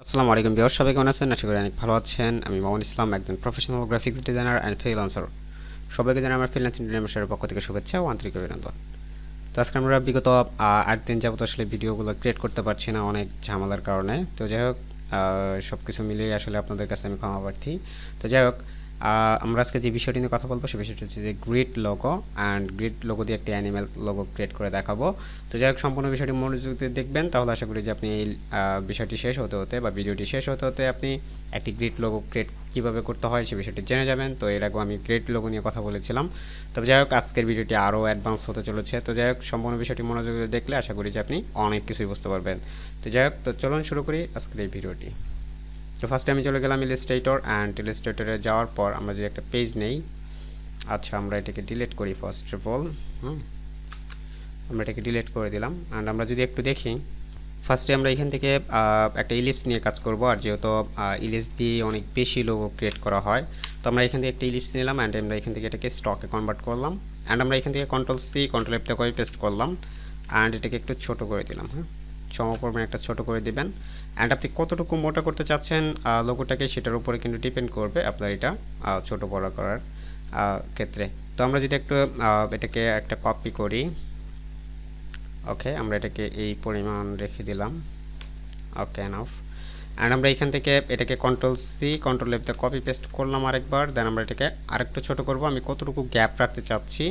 আসসালামু আলাইকুম ভিউয়ার্স, সবাই কেমন আছেন? আশা করি অনেক ভালো আছেন। আমি মোহাম্মদ ইসলাম, একজন professional graphics designer and freelancer. সবাইকে জানাই আমার ফ্রিল্যান্সিং ডিজাইনারের পক্ষ থেকে শুভেচ্ছা ও আন্তরিক অভিনন্দন। তো আজকে আমরা বিগত 8 দিন যাবত আসলে ভিডিওগুলো ক্রিয়েট করতে পারছি না অনেক ঝামেলার কারণে। তো যাই হোক, সব কিছু মিলিয়ে আসলে আপনাদের কাছে আমি ক্ষমা প্রার্থী। তো যাই হোক, আমরা আজকে যে বিষয়টি নিয়ে কথা বলবো সেই বিষয়টি হচ্ছে যে grid logo and greed logo দিয়ে একটি অ্যানিমেল লোগো ক্রিয়েট করে দেখাবো। তো যাই হোক, সম্পূর্ণ বিষয়টি মনোযোগ দিয়ে দেখবেন, তাহলে আশা করি যে আপনি এই বিষয়টি শেষ হতে হতে বা ভিডিওটি শেষ হতে হতে আপনি একটি গ্রিড লোগো ক্রিয়েট কীভাবে করতে হয় সে বিষয়টি জেনে যাবেন। তো এর আগেও আমি গ্রিড লোগো নিয়ে কথা বলেছিলাম। তবে যাই হোক, আজকের ভিডিওটি আরও অ্যাডভান্স হতে চলেছে। তো যাই হোক, সম্পূর্ণ বিষয়টি মনোযোগ দিয়ে দেখলে আশা করি যে আপনি অনেক কিছুই বুঝতে পারবেন। তো যাই হোক, তো চলুন শুরু করি আজকের এই ভিডিওটি। তো ফার্স্টে আমি চলে গেলাম ইলাস্ট্রেটর, অ্যান্ড ইলাস্ট্রেটরে যাওয়ার পর আমরা যদি একটা পেজ নেই, আচ্ছা আমরা এটাকে ডিলিট করি ফার্স্ট অফ অল। আমরা এটাকে ডিলিট করে দিলাম। অ্যান্ড আমরা যদি একটু দেখি, ফার্স্টে আমরা এখান থেকে একটা ইলিপস নিয়ে কাজ করব। আর যেহেতু ইলিপস দিয়ে অনেক বেশি লোগো ক্রিয়েট করা হয়, তো আমরা এখান থেকে একটা ইলিপস নিলাম অ্যান্ড আমরা এখান থেকে এটাকে স্টকে কনভার্ট করলাম। অ্যান্ড আমরা এখান থেকে Ctrl+C Ctrl+F করে পেস্ট করলাম অ্যান্ড এটাকে একটু ছোট করে দিলাম। সমপরিমাণ একটা ছোট করে দিবেন। অ্যান্ড আপনি কতটুকু মোটা করতে চাচ্ছেন লোগোটাকে সেটার উপরে কিন্তু ডিপেন্ড করবে আপনার এটা ছোট বড় করার ক্ষেত্রে। তো আমরা যদি একটু এটাকে একটা কপি করি, ওকে আমরা এটাকে এই পরিমাণ রেখে দিলাম, ওকে এনাফ। অ্যান্ড আমরা এখান থেকে এটাকে Ctrl+C Ctrl+F কপি পেস্ট করলাম আরেকবার। দেন আমরা এটাকে আরেকটু ছোট করব, আমি কতটুকু গ্যাপ রাখতে চাচ্ছি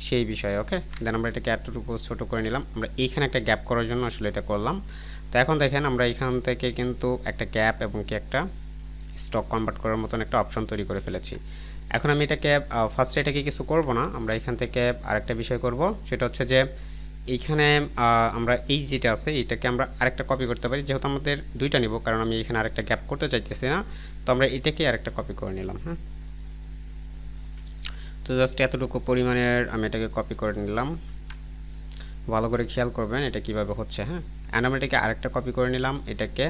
সেই বিষয়ে। ওকে, দেন আমরা এটাকে এতটুকু ছোট করে নিলাম। আমরা এইখানে একটা গ্যাপ করার জন্য আসলে এটা করলাম। তো এখন দেখেন আমরা এখান থেকে কিন্তু একটা গ্যাপ এবং কি একটা স্টক কনভার্ট করার মতন একটা অপশন তৈরি করে ফেলেছি। এখন আমি এটাকে ফার্স্টে এটাকে কিছু করব না, আমরা এখান থেকে আরেকটা বিষয় করব, সেটা হচ্ছে যে এইখানে আমরা এই যেটা আছে এটাকে আমরা আরেকটা কপি করতে পারি। যেহেতু আমাদের দুইটা নিব, কারণ আমি এখানে আরেকটা গ্যাপ করতে চাইতেছি না, তো আমরা এটাকে আরেকটা কপি করে নিলাম। তো জাস্ট এতটুকু পরিমাণের আমি এটাকে কপি করে নিলাম। ভালো করে খেয়াল করবেন এটা কিভাবে হচ্ছে। অ্যান্ড আমরা এটাকে আরেকটা কপি করে নিলাম, এটাকে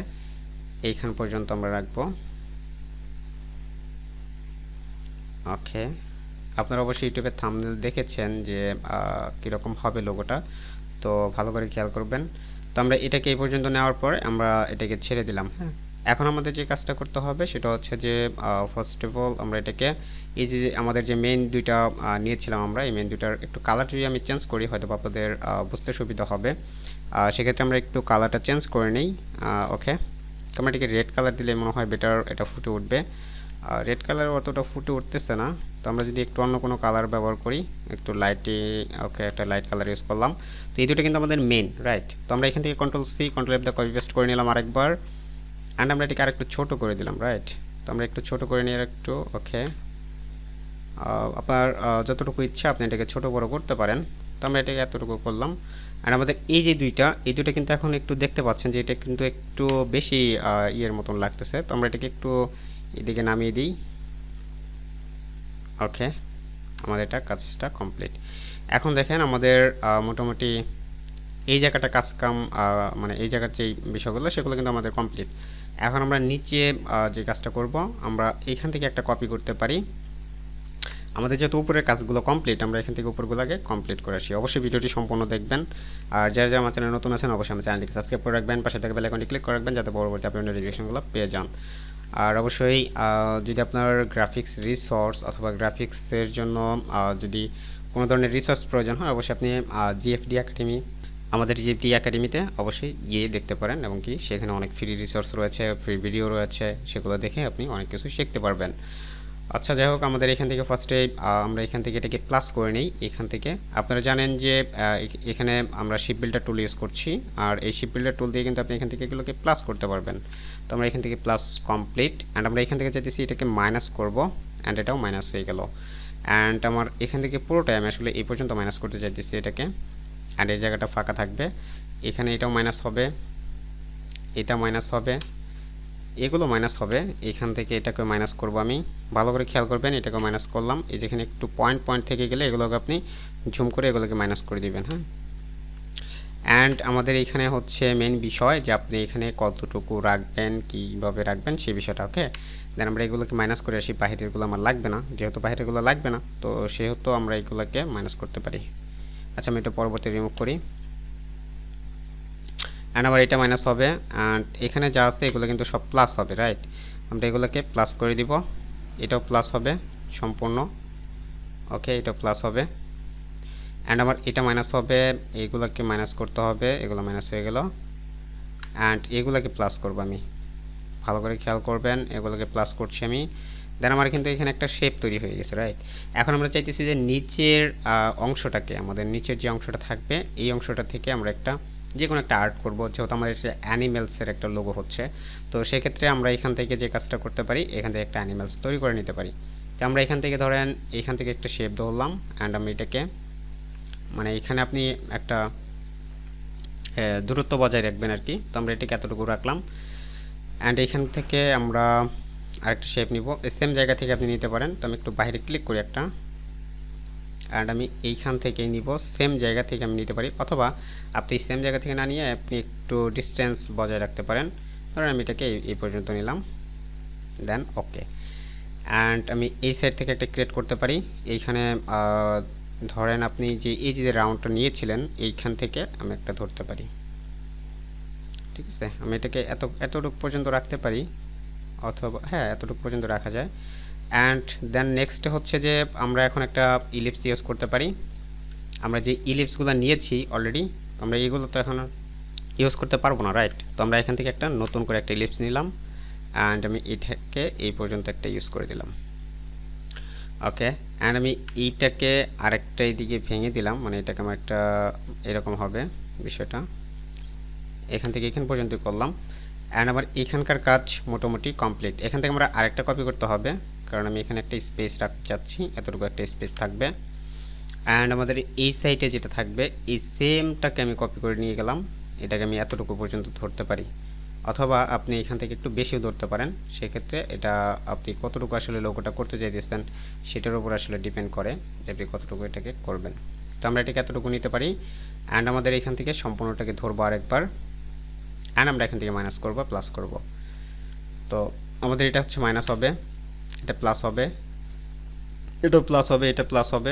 এইখান পর্যন্ত আমরা রাখবো। ওকে, আপনারা অবশ্যই ইউটিউবে থাম্বনেল দেখেছেন যে কীরকম হবে লোগোটা, তো ভালো করে খেয়াল করবেন। তো আমরা এটাকে এই পর্যন্ত নেওয়ার পর আমরা এটাকে ছেড়ে দিলাম। এখন আমাদের যে কাজটা করতে হবে সেটা হচ্ছে যে ফার্স্ট অফ অল আমরা এটাকে এই যে আমাদের যে মেইন দুইটা নিয়েছিলাম, আমরা এই মেইন দুইটার একটু কালার যদি আমি চেঞ্জ করি হয়তো আপনাদের বুঝতে সুবিধা হবে। সেক্ষেত্রে আমরা একটু কালারটা চেঞ্জ করে নিই। ওকে, তো আমরা এটাকে রেড কালার দিলে মনে হয় বেটার এটা ফুটে উঠবে। রেড কালার অতটা ফুটে উঠতেছে না, তো আমরা যদি একটু অন্য কোনো কালার ব্যবহার করি, একটু লাইটে, ওকে একটা লাইট কালার ইউজ করলাম। তো এই দুটো কিন্তু আমাদের মেন, রাইট। তো আমরা এখান থেকে Ctrl+C Ctrl+F কপি পেস্ট করে নিলাম আরেকবার। অ্যান্ড আমরা এটাকে আরেকটু ছোটো করে দিলাম, রাইট। তো আমরা একটু ছোটো করে নিয়ে একটু, ওকে আপনার যতটুকু ইচ্ছা আপনি এটাকে ছোটো বড়ো করতে পারেন। তো আমরা এটাকে এতটুকু করলাম। আর আমাদের এই যে এই দুইটা কিন্তু এখন একটু দেখতে পাচ্ছেন যে এটা কিন্তু একটু বেশি ইয়ের মতন লাগতেছে। তো আমরা এটাকে একটু এদিকে নামিয়ে দিই। ওকে, আমাদের এটা কাজটা কমপ্লিট। এখন দেখেন আমাদের মোটামুটি এই জায়গাটা কাজকাম মানে এই জায়গার যে বিষয়গুলো সেগুলো কিন্তু আমাদের কমপ্লিট। এখন আমরা নিচে যে কাজটা করব, আমরা এইখান থেকে একটা কপি করতে পারি। আমাদের যেহেতু উপরের কাজগুলো কমপ্লিট, আমরা এখান থেকে উপরগুলো আগে কমপ্লিট করে আসি। অবশ্যই ভিডিওটি সম্পূর্ণ দেখবেন। আর যারা যারা আমার চ্যানেলে নতুন আছেন অবশ্যই আমার চ্যানেলটিকে সাবস্ক্রাইব করে রাখবেন, পাশে থেকে বেল আইকনটি ক্লিক করে রাখবেন যাতে পরবর্তী আপনি নোটিফিকেশনগুলো পেয়ে যান। আর অবশ্যই যদি আপনার গ্রাফিক্স রিসোর্স অথবা গ্রাফিক্সের জন্য যদি কোনো ধরনের রিসোর্স প্রয়োজন হয়, অবশ্যই আপনি জিএফডি একাডেমি, আমাদের জিএফডি একাডেমিতে অবশ্যই গিয়ে দেখতে পারেন, এবং কি সেখানে অনেক ফ্রি রিসোর্স রয়েছে, ফ্রি ভিডিও রয়েছে, সেগুলো দেখে আপনি অনেক কিছু শিখতে পারবেন। আচ্ছা যাই হোক, আমাদের এখান থেকে ফার্স্টে আমরা এখান থেকে এটাকে প্লাস করে নিই। এখান থেকে আপনারা জানেন যে এখানে আমরা শিপ বিল্ডার টুল ইউজ করছি, আর এই শিপ বিল্ডার টুল দিয়ে কিন্তু আপনি এখান থেকে এগুলোকে প্লাস করতে পারবেন। তো আমরা এখান থেকে প্লাস কমপ্লিট। অ্যান্ড আমরা এখান থেকে চাইতেছি এটাকে মাইনাস করব, অ্যান্ড এটাও মাইনাস হয়ে গেল। অ্যান্ড আমার এখান থেকে পুরোটাই আমি আসলে এই পর্যন্ত মাইনাস করতে চাইতেছি এটাকে। অ্যান্ড এই জায়গাটা ফাঁকা থাকবে, এখানে এটাও মাইনাস হবে, এটা মাইনাস হবে, এগুলো মাইনাস হবে। এখান থেকে এটাকে মাইনাস করব আমি, ভালো করে খেয়াল করবেন। এটাকে মাইনাস করলাম, এই যেখানে একটু পয়েন্ট থেকে গেলে এগুলোকে আপনি ঝুম করে এগুলোকে মাইনাস করে দিবেন। অ্যান্ড আমাদের এখানে হচ্ছে মেন বিষয় যে আপনি এখানে কতটুকু রাখবেন, কীভাবে রাখবেন সেই বিষয়টা। ওকে, দেন আমরা এগুলোকে মাইনাস করে আসি। বাহিরেরগুলো আমার লাগবে না, যেহেতু বাহিরেরগুলো লাগবে না তো সেহেতু আমরা এগুলোকে মাইনাস করতে পারি। আচ্ছা আমি এটা পরবর্তী রিমুভ করি। অ্যান্ড আবার এটা মাইনাস হবে, অ্যান্ড এখানে যা আছে এগুলো কিন্তু সব প্লাস হবে, রাইট? আমরা এগুলোকে প্লাস করে দিব, এটাও প্লাস হবে সম্পূর্ণ, ওকে, এটাও প্লাস হবে। অ্যান্ড আমার এটা মাইনাস হবে, এইগুলোকে মাইনাস করতে হবে, এগুলো মাইনাস হয়ে গেল, অ্যান্ড এগুলোকে প্লাস করবো আমি, ভালো করে খেয়াল করবেন, এগুলোকে প্লাস করছি আমি। দেন আমার কিন্তু এখানে একটা শেপ তৈরি হয়ে গেছে, রাইট? এখন আমরা চাইতেছি যে নিচের অংশটাকে, আমাদের নিচের যে অংশটা থাকবে এই অংশটা থেকে আমরা একটা যে কোনো একটা আর্ট করব, যেহেতু আমাদের এটা অ্যানিমেলসের একটা লোগো হচ্ছে। তো সেক্ষেত্রে আমরা এখান থেকে যে কাজটা করতে পারি, এখান থেকে একটা অ্যানিমেলস তৈরি করে নিতে পারি। তো আমরা এখান থেকে ধরেন এখান থেকে একটা শেপ ধরলাম, অ্যান্ড আমি এটাকে মানে এখানে আপনি একটা দূরত্ব বজায় রাখবেন আর কি। তো আমরা এটাকে এতটুকু রাখলাম, অ্যান্ড এখান থেকে আমরা আরেকটা শেপ নিব, সেম জায়গা থেকে আপনি নিতে পারেন। তো আমি একটু বাইরে ক্লিক করি একটা, অ্যান্ড আমি এইখান থেকেই নিব, সেম জায়গা থেকে আমি নিতে পারি, অথবা আপনি সেম জায়গা থেকে না নিয়ে আপনি একটু ডিস্টেন্স বজায় রাখতে পারেন। ধরেন আমি এটাকে এই পর্যন্ত নিলাম, দেন ওকে। অ্যান্ড আমি এই সাইড থেকে একটা ক্রিয়েট করতে পারি, এইখানে ধরেন আপনি যে এই যে রাউন্ডটা নিয়েছিলেন এইখান থেকে আমি একটা ধরতে পারি, ঠিক আছে? আমি এটাকে এতটুকু পর্যন্ত রাখতে পারি, অথবা হ্যাঁ এতটুকু পর্যন্ত রাখা যায়। অ্যান্ড দেন নেক্সট হচ্ছে যে আমরা এখন একটা ইলিপস ইউজ করতে পারি। আমরা যে ইলিপসগুলো নিয়েছি অলরেডি, আমরা এইগুলো তো এখন ইউজ করতে পারবো না, রাইট? তো আমরা এখান থেকে একটা নতুন করে একটা ইলিপস নিলাম, অ্যান্ড আমি এটাকে এই পর্যন্ত একটা ইউজ করে দিলাম, ওকে। অ্যান্ড আমি এইটাকে আরেকটা এইদিকে ভেঙে দিলাম, মানে এটাকে আমার একটা এরকম হবে বিষয়টা, এখান থেকে এখান পর্যন্ত করলাম। অ্যান্ড আমার এখানকার কাজ মোটামুটি কমপ্লিট। এখান থেকে আমরা আরেকটা কপি করতে হবে, কারণ আমি এখানে একটা স্পেস রাখতে চাচ্ছি, এতটুকু একটা স্পেস থাকবে। অ্যান্ড আমাদের এই সাইডে যেটা থাকবে এই সেমটাকে আমি কপি করে নিয়ে গেলাম, এটাকে আমি এতটুকু পর্যন্ত ধরতে পারি, অথবা আপনি এখান থেকে একটু বেশিও ধরতে পারেন। সেক্ষেত্রে এটা আপনি কতটুকু আসলে লোগোটা করতে চাইতেছেন সেটার উপর আসলে ডিপেন্ড করে আপনি কতটুকু এটাকে করবেন। তো আমরা এটাকে এতটুকু নিতে পারি, অ্যান্ড আমাদের এখান থেকে সম্পূর্ণটাকে ধরবো আরেকবার, অ্যান্ড আমরা এখান থেকে মাইনাস করব, প্লাস করব। তো আমাদের এটা হচ্ছে মাইনাস হবে, এটা প্লাস হবে, এটাও প্লাস হবে, এটা প্লাস হবে,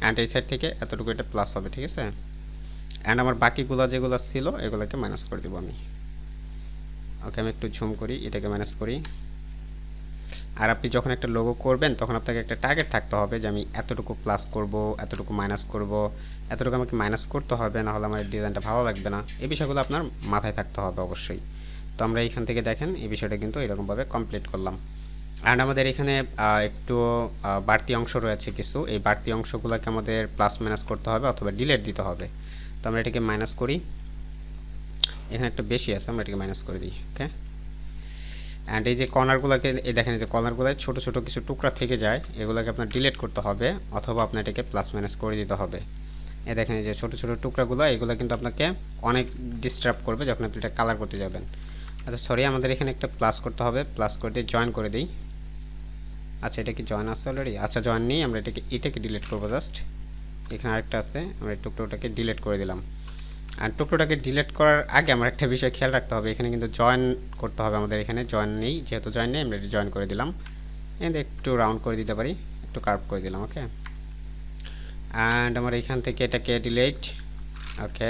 অ্যান্ড এই সাইড থেকে এতটুকু এটা প্লাস হবে, ঠিক আছে? অ্যান্ড আমার বাকিগুলো যেগুলো ছিল এগুলোকে মাইনাস করে দেবো আমি, ওকে। আমি একটু ঝুম করি, এটাকে মাইনাস করি। আর আপনি যখন একটা লোগো করবেন তখন আপনাকে একটা টার্গেট থাকতে হবে যে আমি এতটুকু প্লাস করব, এতটুকু মাইনাস করব, এতটুকু আমাকে মাইনাস করতে হবে, না হলে আমার ডিজাইনটা ভালো লাগবে না। এই বিষয়গুলো আপনার মাথায় থাকতে হবে অবশ্যই। তো আমরা এইখান থেকে দেখেন এই বিষয়টা কিন্তু এরকমভাবে কমপ্লিট করলাম। অ্যান্ড আমাদের এখানে একটু বাড়তি অংশ রয়েছে কিছু, এই বাড়তি অংশগুলোকে আমাদের প্লাস মাইনাস করতে হবে অথবা ডিলিট দিতে হবে। তো আমরা এটাকে মাইনাস করি, এখানে একটা বেশি আছে, আমরা এটাকে মাইনাস করে দিই, ওকে। অ্যান্ড এই যে কর্নারগুলোকে এই দেখেন যে কর্নারগুলোয় ছোটো ছোটো কিছু টুকরা থেকে যায়, এগুলোকে আপনার ডিলিট করতে হবে অথবা আপনার এটাকে প্লাস মাইনাস করে দিতে হবে। এই দেখেন যে ছোটো ছোটো টুকরাগুলো, এগুলো কিন্তু আপনাকে অনেক ডিস্টার্ব করবে যখন আপনি এটা কালার করতে যাবেন। আচ্ছা সরি, আমাদের এখানে একটা প্লাস করতে হবে, প্লাস করে দিয়ে জয়েন করে দিই। আচ্ছা এটা কি জয়েন আছে অলরেডি? আচ্ছা জয়েন নেই, আমরা এটাকে ডিলিট করবো জাস্ট। এখানে আরেকটা আছে, আমরা এই টুকরোটাকে ডিলিট করে দিলাম। আর টুকরোটাকে ডিলিট করার আগে আমার একটা বিষয় খেয়াল রাখতে হবে, এখানে কিন্তু জয়েন করতে হবে আমাদের, এখানে জয়েন নেই, যেহেতু জয়েন নেই আমরা জয়েন করে দিলাম। এখানে একটু রাউন্ড করে দিতে পারি, একটু কার্ভ করে দিলাম, ওকে। অ্যান্ড আমার এখান থেকে এটাকে ডিলিট, ওকে।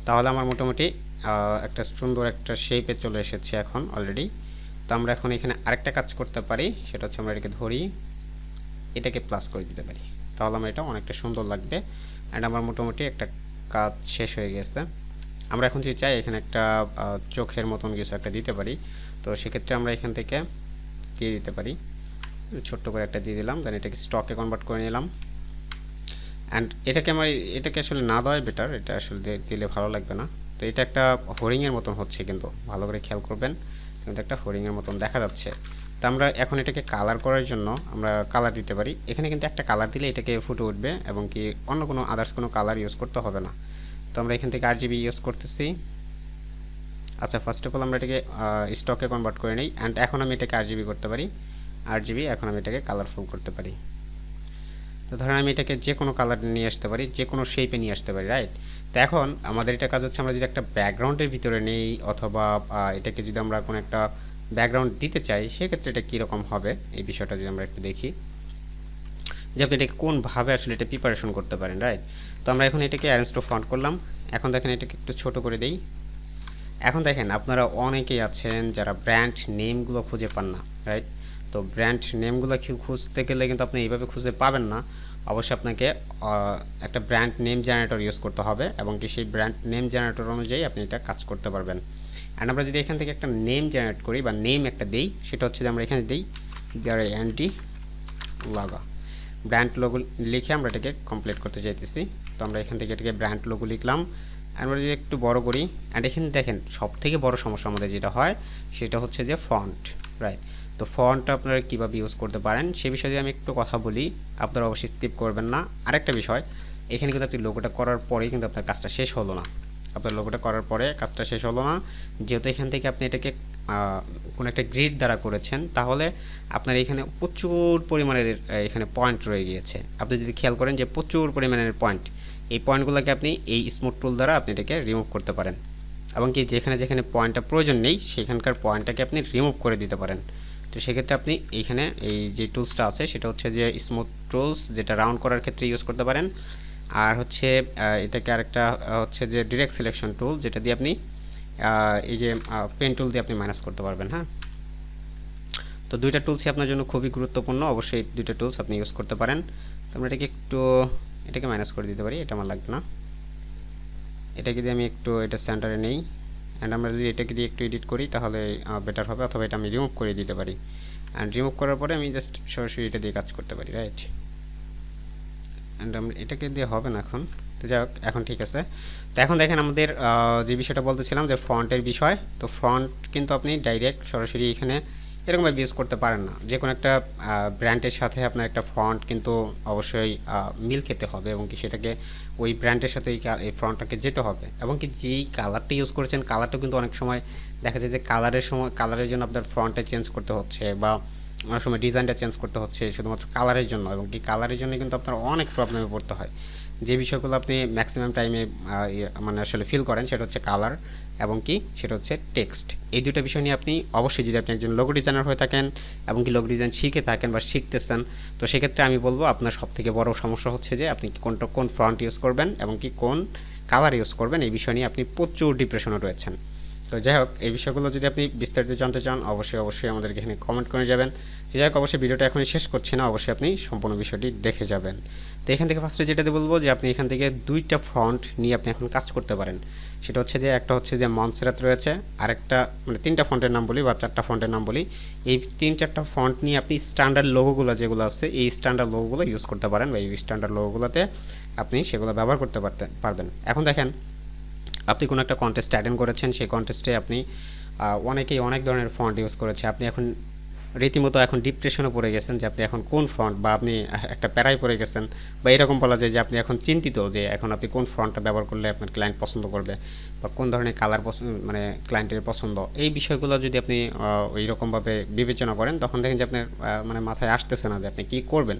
তাহলে আমার মোটামুটি একটা সুন্দর একটা শেপে চলে এসেছে এখন অলরেডি। তো আমরা এখন এখানে আরেকটা কাজ করতে পারি, সেটা হচ্ছে আমরা এটাকে ধরি, এটাকে প্লাস করে দিতে পারি, তাহলে আমার এটা অনেকটা সুন্দর লাগবে। অ্যান্ড আমার মোটামুটি একটা কাজ শেষ হয়ে গেছে। আমরা এখন যদি চাই এখানে একটা চোখের মতন কিছু একটা দিতে পারি, তো সেক্ষেত্রে আমরা এখান থেকে দিয়ে দিতে পারি, ছোট্ট করে একটা দিয়ে দিলাম, দেন এটাকে স্টকে কনভার্ট করে নিলাম। অ্যান্ড এটাকে আসলে না দেওয়াই বেটার, এটা আসলে দিলে ভালো লাগবে না। তো এটা একটা হরিংয়ের মতন হচ্ছে, কিন্তু ভালো করে খেয়াল করবেন, কিন্তু একটা হরিংয়ের মতন দেখা যাচ্ছে। তো আমরা এখন এটাকে কালার করার জন্য আমরা কালার দিতে পারি, এখানে কিন্তু একটা কালার দিলে এটাকে ফুটে উঠবে এবং কি অন্য কোনো আদার্স কোনো কালার ইউজ করতে হবে না। তো আমরা এখান থেকে RGB ইউজ করতেছি। আচ্ছা ফার্স্ট অফ অল আমরা এটাকে স্টকে কনভার্ট করে নিই, অ্যান্ড এখন আমি এটাকে RGB করতে পারি, RGB এখন আমি এটাকে কালারফুল করতে পারি। তো ধরেন আমি এটাকে যে কোনো কালার নিয়ে আসতে পারি, যে কোনো শেপে নিয়ে আসতে পারি, রাইট? তো এখন আমাদের এটা কাজ হচ্ছে, আমরা যদি একটা ব্যাকগ্রাউন্ডের ভিতরে নেই অথবা এটাকে যদি আমরা কোনো একটা ব্যাকগ্রাউন্ড দিতে চাই, সেক্ষেত্রে এটা কীরকম হবে এই বিষয়টা যদি আমরা একটু দেখি, যে আপনি এটাকে কোনভাবে আসলে এটা প্রিপারেশন করতে পারেন, রাইট? তো আমরা এখন এটাকে অ্যারেঞ্জ টু ফন্ট করলাম, এখন দেখেন এটাকে একটু ছোট করে দেই। এখন দেখেন আপনারা অনেকেই আছেন যারা ব্র্যান্ড নেমগুলো খুঁজে পান না, রাইট? তো ব্র্যান্ড নেমগুলো খুঁজতে গেলে কিন্তু আপনি এইভাবে খুঁজে পাবেন না। অবশ্যই আপনাকে একটা ব্র্যান্ড নেম জেনারেটর ইউজ করতে হবে এবং কি সেই ব্র্যান্ড নেম জেনারেটর অনুযায়ী আপনি এটা কাজ করতে পারবেন। অ্যান্ড আমরা যদি এখান থেকে একটা নেম জেনারেট করি বা নেম একটা দিই, সেটা হচ্ছে যে আমরা এখানে দিই BRAND লাগা ব্র্যান্ড লোগো লিখে আমরা এটাকে কমপ্লিট করতে চাইতেছি। তো আমরা এখান থেকে এটাকে ব্র্যান্ড লোগো লিখলাম। আমরা যদি একটু বড় করি, অ্যান্ড এখানে দেখেন সবথেকে বড় সমস্যা আমাদের যেটা হয় সেটা হচ্ছে যে ফন্ট, রাইট? তো ফন্টটা আপনারা কীভাবে ইউজ করতে পারেন সে বিষয়ে আমি একটু কথা বলি, আপনারা অবশ্যই স্কিপ করবেন না। আরেকটা বিষয়, এখানে কিন্তু আপনি লোগোটা করার পরেই কিন্তু আপনার কাজটা শেষ হলো না। আপনার লোগোটা করার পরে কাজটা শেষ হলো না, যেহেতু এখান থেকে আপনি এটাকে কোনো একটা গ্রিড দ্বারা করেছেন, তাহলে আপনার এখানে প্রচুর পরিমাণের এখানে পয়েন্ট রয়ে গিয়েছে। আপনি যদি খেয়াল করেন যে প্রচুর পরিমাণের পয়েন্ট, এই পয়েন্টগুলোকে আপনি এই স্মুথ টুল দ্বারা আপনি এটাকে রিমুভ করতে পারেন এবং কি যেখানে যেখানে পয়েন্টটা প্রয়োজন নেই সেখানকার পয়েন্টটাকে আপনি রিমুভ করে দিতে পারেন। তো সেক্ষেত্রে আপনি এইখানে এই যে টুলসটা আছে সেটা হচ্ছে যে স্মুথ টুলস, যেটা রাউন্ড করার ক্ষেত্রে ইউজ করতে পারেন। আর হচ্ছে এটাকে আরেকটা হচ্ছে যে ডিরেক্ট সিলেকশন টুল, যেটা দিয়ে আপনি এই যে পেন টুল দিয়ে আপনি মাইনাস করতে পারবেন। হ্যাঁ, তো দুইটা টুলসই আপনার জন্য খুবই গুরুত্বপূর্ণ, অবশ্যই দুইটা টুলস আপনি ইউজ করতে পারেন। তো আমরা এটাকে মাইনাস করে দিতে পারি, এটা আমার লাগবে না। এটাকে দিয়ে আমি একটু এটা সেন্টারে নেই, অ্যান্ড আমরা যদি এটাকে দিয়ে একটু এডিট করি তাহলে বেটার হবে, অথবা এটা আমি রিমুভ করে দিতে পারি। অ্যান্ড রিমুভ করার পরে আমি জাস্ট সরাসরি এটা দিয়ে কাজ করতে পারি, রাইট? অ্যান্ড আমরা এটাকে দিয়ে হবে না এখন, তো যাই হোক এখন ঠিক আছে। তো এখন দেখেন আমাদের যে বিষয়টা বলতেছিলাম যে ফন্টের বিষয়, তো ফন্ট কিন্তু আপনি ডাইরেক্ট সরাসরি এখানে এরকমভাবে ইউজ করতে পারেন না। যে কোনো একটা ব্র্যান্ডের সাথে আপনার একটা ফন্ট কিন্তু অবশ্যই মিল খেতে হবে এবং কি সেটাকে ওই ব্র্যান্ডের সাথে এই ফন্টটাকে যেতে হবে এবং কি যেই কালারটা ইউজ করেছেন কালারটা কিন্তু অনেক সময় দেখা যায় যে কালারের জন্য আপনার ফন্টটা চেঞ্জ করতে হচ্ছে, বা অনেক সময় ডিজাইনটা চেঞ্জ করতে হচ্ছে শুধুমাত্র কালারের জন্য, এবং কি কালারের জন্য কিন্তু আপনার অনেক প্রবলেমে পড়তে হয়। যে বিষয়গুলো আপনি ম্যাক্সিমাম টাইমে মানে আসলে ফিল করেন সেটা হচ্ছে কালার এবং কি সেটা হচ্ছে টেক্সট। এই দুটো বিষয় নিয়ে আপনি অবশ্যই, যদি আপনি একজন লোগো ডিজাইনার হয়ে থাকেন এবং কি লোগো ডিজাইন শিখে থাকেন বা শিখতেছেন, তো সেক্ষেত্রে আমি বলবো আপনার সবথেকে বড় সমস্যা হচ্ছে যে আপনি কোন ফন্ট ইউজ করবেন এবং কি কোন কালার ইউজ করবেন, এই বিষয় নিয়ে আপনি প্রচুর ডিপ্রেশনে রয়েছেন। তো যাই হোক, এই বিষয়গুলো যদি আপনি বিস্তারিত জানতে চান অবশ্যই আমাদেরকে এখানে কমেন্ট করে যাবেন। তো যাই হোক, অবশ্যই ভিডিওটা এখনই শেষ করছি না, অবশ্যই আপনি সম্পূর্ণ বিষয়টি দেখে যাবেন। তো এখান থেকে ফার্স্টে যেটাতে বলবো যে আপনি এখান থেকে দুইটা ফন্ট নিয়ে আপনি এখন কাজ করতে পারেন। সেটা হচ্ছে যে একটা হচ্ছে যে মনসেরাত রয়েছে, আরেকটা মানে তিনটা ফন্টের নাম বলি বা চারটা ফন্টের নাম বলি। এই 3-4টা ফন্ট নিয়ে আপনি স্ট্যান্ডার্ড লোগোগুলো যেগুলো আছে এই স্ট্যান্ডার্ড লোগোগুলো ইউজ করতে পারেন, বা এই স্ট্যান্ডার্ড লোগোগুলোতে আপনি সেগুলো ব্যবহার করতে পারবেন। এখন দেখেন আপনি কোনো একটা কন্টেস্ট অ্যাটেন্ড করেছেন, সেই কন্টেস্টে আপনি অনেকেই অনেক ধরনের ফন্ট ইউজ করেছে, আপনি এখন রীতিমতো এখন ডিপ্রেশনে পড়ে গেছেন যে আপনি এখন কোন ফন্ট, বা আপনি একটা প্যারায় পড়ে গেছেন, বা এরকম বলা যায় যে আপনি এখন চিন্তিত যে এখন আপনি কোন ফন্টটা ব্যবহার করলে আপনার ক্লায়েন্ট পছন্দ করবে, বা কোন ধরনের কালার মানে ক্লায়েন্টের পছন্দ। এই বিষয়গুলো যদি আপনি ওই রকমভাবে বিবেচনা করেন তখন দেখেন যে আপনার মানে মাথায় আসতেছে না যে আপনি কী করবেন,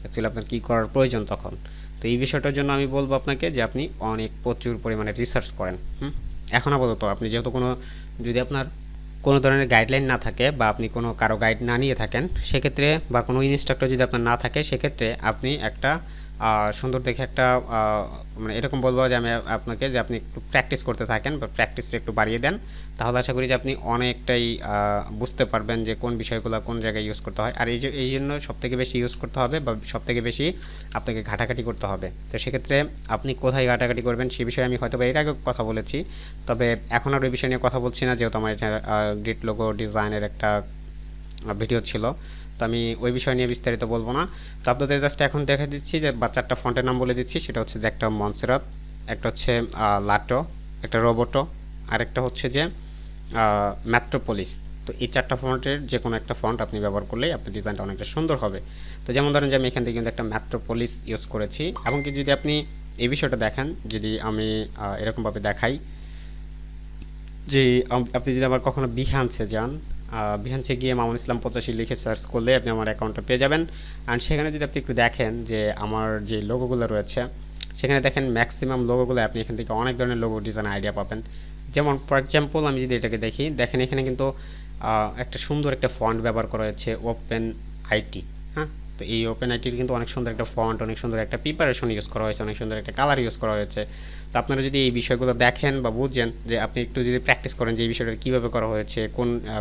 অ্যাকচুয়ালি আপনার কী করার প্রয়োজন তখন। তো এই বিষয়টার জন্য আমি বলবো আপনাকে যে আপনি প্রচুর পরিমাণে রিসার্চ করেন। এখন আপাতত আপনি যেহেতু যদি আপনার কোনো ধরনের গাইডলাইন না থাকে, বা আপনি কারো গাইড না নিয়ে থাকেন সেক্ষেত্রে, বা কোনো ইনস্ট্রাক্টর যদি আপনার না থাকে সেক্ষেত্রে আপনি একটা সুন্দর দেখে একটা মানে এরকম বলবো যে আমি আপনাকে যে আপনি একটু প্র্যাকটিস করতে থাকেন বা প্র্যাকটিসে একটু বাড়িয়ে দেন, তাহলে আশা করি যে আপনি অনেকটাই বুঝতে পারবেন যে কোন বিষয়গুলো কোন জায়গায় ইউজ করতে হয়। আর এই জন্য সবথেকে বেশি ইউজ করতে হবে বা সবথেকে বেশি আপনাকে ঘাটাঘাটি করতে হবে। তো সেক্ষেত্রে আপনি কোথায় ঘাটাঘাটি করবেন সে বিষয়ে আমি হয়তো এর আগে কথা বলেছি, তবে এখন আর ওই বিষয় নিয়ে কথা বলছি না, যেহেতু আমার এটা গ্রিড লোগো ডিজাইনের একটা ভিডিও ছিল, তো আমি ওই বিষয় নিয়ে বিস্তারিত বলবো না। তো আপনাদের জাস্ট এখন দেখা দিচ্ছি যে চারটা ফন্টের নাম বলে দিচ্ছি। সেটা হচ্ছে যে একটা মনসেরাত, একটা হচ্ছে লাটো, একটা রোবোটো, আরেকটা হচ্ছে যে মেট্রোপলিস। তো এই চারটা ফন্টের যে কোনো একটা ফন্ট আপনি ব্যবহার করলেই আপনার ডিজাইনটা অনেকটা সুন্দর হবে। তো যেমন ধরেন যে আমি এখান থেকে কিন্তু একটা মেট্রোপলিস ইউজ করেছি, এবং কি যদি আপনি এই বিষয়টা দেখেন, যদি আমি এরকমভাবে দেখাই যে আপনি যদি আবার কখনো বিহান্সে যান, বিহান্সে গিয়ে মামুন ইসলাম 85 লিখে সার্চ করলে আপনি আমার অ্যাকাউন্টটা পেয়ে যাবেন। অ্যান্ড সেখানে যদি আপনি একটু দেখেন যে আমার যে লোগোগুলো রয়েছে, সেখানে দেখেন ম্যাক্সিমাম লোগোগুলো আপনি এখান থেকে অনেক ধরনের লোগো ডিজাইন আইডিয়া পাবেন। যেমন ফর এক্সাম্পল আমি যদি এটাকে দেখি, দেখেন এখানে কিন্তু একটা সুন্দর একটা ফন্ট ব্যবহার করা হয়েছে, ওপেন আইটি। হ্যাঁ, তো এই ওপেন আইটির কিন্তু অনেক সুন্দর একটা ফন্ট, অনেক সুন্দর একটা প্রিপারেশন ইউজ করা হয়েছে, অনেক সুন্দর একটা কালার ইউজ করা হয়েছে। তো আপনারা যদি এই বিষয়গুলো দেখেন বা বুঝেন, যে আপনি একটু যদি প্র্যাকটিস করেন যে এই বিষয়টা কীভাবে করা হয়েছে,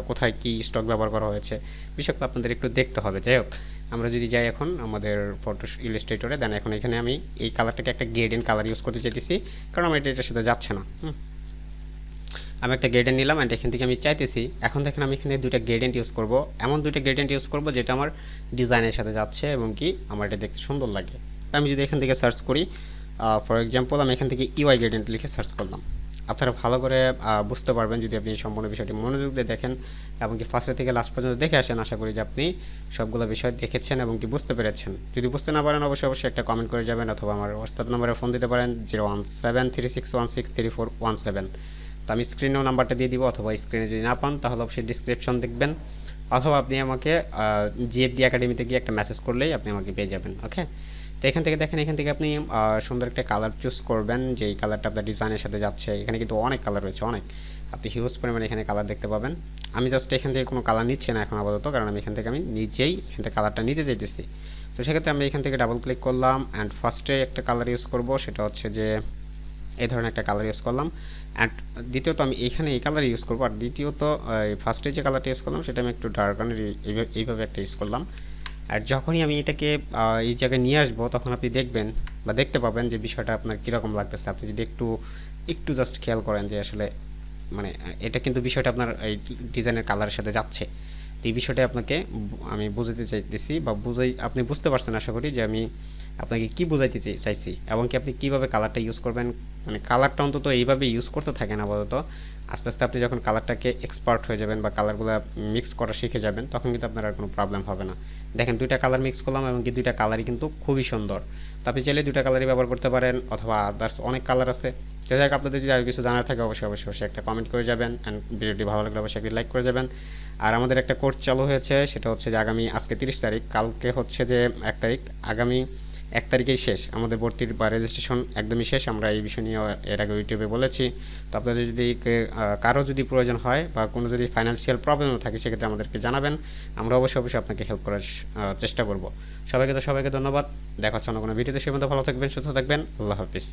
কোথায় কী স্টক ব্যবহার করা হয়েছে, বিষয়গুলো আপনাদের একটু দেখতে হবে। যাই হোক, আমরা যদি যাই এখন আমাদের ফটো ইলাস্ট্রেটরে, দেন এখন এখানে আমি এই কালারটাকে একটা গ্রেডিয়েন্ট কালার ইউজ করতে চাইতেছি, কারণ আমার এটার সাথে যাচ্ছে না। আমি একটা গ্রেডিয়েন্ট নিলাম, অ্যান্ড এখান থেকে আমি চাইতেছি, এখন দেখেন আমি এখানে দুইটা গ্রেডিয়েন্ট ইউজ করব, এমন দুইটা গ্রেডিয়েন্ট ইউজ করব যেটা আমার ডিজাইনের সাথে যাচ্ছে এবং কি আমার এটা দেখতে সুন্দর লাগে। তো আমি যদি এখান থেকে সার্চ করি, ফর এক্সাম্পল আমি এখান থেকে ইউআই গ্রেডিয়েন্ট লিখে সার্চ করলাম, আপনারা ভালো করে বুঝতে পারবেন যদি আপনি এই সম্পূর্ণ বিষয়টি মনোযোগ দিয়ে দেখেন এবং কি ফার্স্ট থেকে লাস্ট পর্যন্ত দেখে আসেন। আশা করি যে আপনি সবগুলো বিষয় দেখেছেন এবং কি বুঝতে পেরেছেন। যদি বুঝতে না পারেন অবশ্যই একটা কমেন্ট করে যাবেন, অথবা আমার হোয়াটসঅ্যাপ নম্বরে ফোন দিতে পারেন 01736163417। তো আমি স্ক্রিনেও নাম্বারটা দিয়ে দিব, অথবা স্ক্রিনে যদি না পান তাহলে অবশ্যই ডিসক্রিপশন দেখবেন, অথবা আপনি আমাকে জিএফডি একাডেমিতে গিয়ে একটা মেসেজ করলেই আপনি আমাকে পেয়ে যাবেন। ওকে, তো এখান থেকে দেখেন, এখান থেকে আপনি সুন্দর একটা কালার চুজ করবেন, যে এই কালারটা আপনার ডিজাইনের সাথে যাচ্ছে। এখানে কিন্তু অনেক কালার রয়েছে, অনেক, আপনি হিউজ পরিমাণে এখানে কালার দেখতে পাবেন। আমি জাস্ট এখান থেকে কোনো কালার নিচ্ছি না এখন আপাতত, কারণ আমি এখান থেকে নিজেই এখান থেকে কালারটা নিতে চাইতেছি। তো সেক্ষেত্রে আমি এখান থেকে ডাবল ক্লিক করলাম, অ্যান্ড ফার্স্টে একটা কালার ইউজ করব, সেটা হচ্ছে যে এই ধরনের একটা কালার ইউজ করলাম। অ্যান্ড দ্বিতীয়ত আমি এখানে এই কালার ইউজ করবো, আর দ্বিতীয়ত ফার্স্টে যে কালারটা ইউজ করলাম সেটা আমি একটু ডার্ক এইভাবে একটা ইউজ করলাম। আর যখনই আমি এটাকে এই জায়গায় নিয়ে আসবো, তখন আপনি দেখবেন বা দেখতে পাবেন যে বিষয়টা আপনার কীরকম লাগতেছে। আপনি যদি একটু জাস্ট খেয়াল করেন যে আসলে মানে এটা কিন্তু বিষয়টা আপনার এই ডিজাইনের কালারের সাথে যাচ্ছে। তো এই বিষয়টা আপনাকে আমি বোঝাতে চাইতেছি, বা আপনি বুঝতে পারছেন আশা করি যে আমি আপনাকে কি বোঝাইতে চাইছি, এবং কি আপনি কীভাবে কালারটা ইউজ করবেন। মানে কালারটা অন্তত এইভাবে ইউজ করতে থাকেন আপাতত, আস্তে আস্তে আপনি যখন কালারটাকে এক্সপার্ট হয়ে যাবেন বা কালারগুলো মিক্স করা শিখে যাবেন, তখন কিন্তু আপনার আর কোনো প্রবলেম হবে না। দেখেন দুইটা কালার মিক্স করলাম, এবং কি দুইটা কালারই কিন্তু খুবই সুন্দর। তো আপনি চাইলে দুইটা কালারই ব্যবহার করতে পারেন, অথবা আদার্স অনেক কালার আছে। যাই হোক, আপনাদের যদি আর কিছু জানার থাকে অবশ্যই একটা কমেন্ট করে যাবেন, অ্যান্ড ভিডিওটি ভালো লাগলে অবশ্যই একটি লাইক করে যাবেন। আর আমাদের একটা কোর্স চালু হয়েছে, সেটা হচ্ছে যে আজকে 30 তারিখ, কালকে হচ্ছে যে 1 তারিখ, আগামী 1 তারিখেই শেষ আমাদের ভর্তির বা রেজিস্ট্রেশন একদমই শেষ। আমরা এই বিষয় নিয়ে এর আগে ইউটিউবে বলেছি। তো আপনাদের যদি কারো যদি প্রয়োজন হয় বা কোনো যদি ফাইন্যান্সিয়াল প্রবলেমও থাকে, সেক্ষেত্রে আমাদেরকে জানাবেন, আমরা অবশ্যই আপনাকে হেল্প করার চেষ্টা করব। সবাইকে ধন্যবাদ। দেখা হচ্ছে অন্য কোনো ভিডিওতে। সে পর্যন্ত ভালো থাকবেন, সুস্থ থাকবেন। আল্লাহ হাফিজ।